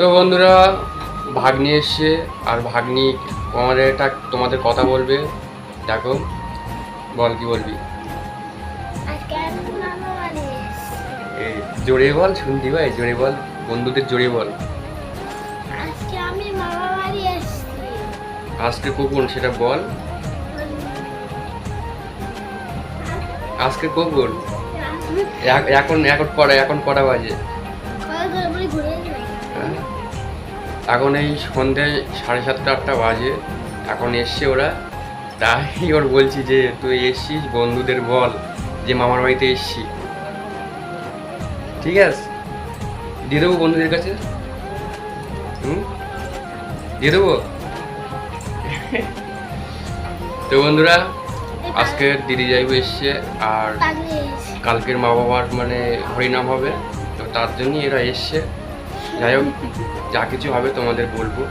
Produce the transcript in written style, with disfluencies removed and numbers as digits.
তো বন্ধুরা, ভাগ্নি এসছে আর ভাগ্নি তোমাদের কথা বলবে। দেখো, বল কি বলবি? এই জোরে বল, শুনতি ভাই, জোরে বল, বন্ধুদের জোরে বল। আজকে আমি মামা বাড়ি এসেছি। আজকে কখন সেটা বল। আজকে কখন? এখন এখন কটা বাজে? হ্যাঁ? এখন এই সন্ধ্যে 7:30-8টা বাজে। এখন এসছে ওরা, তাই ওর বলছি যে তুই এসছিস, বন্ধুদের বল যে মামার বাড়িতে এসছি। ঠিক আছে, দিয়ে দেবো বন্ধুদের কাছে। দিয়ে দেবো। তো বন্ধুরা, আজকে দিদি যাইবো এসছে, আর কালকের মা বাবার মানে হরিনাম হবে, তো তার জন্যই এরা এসছে। যাই হোক, যা কিছু হবে তোমাদের বলবো।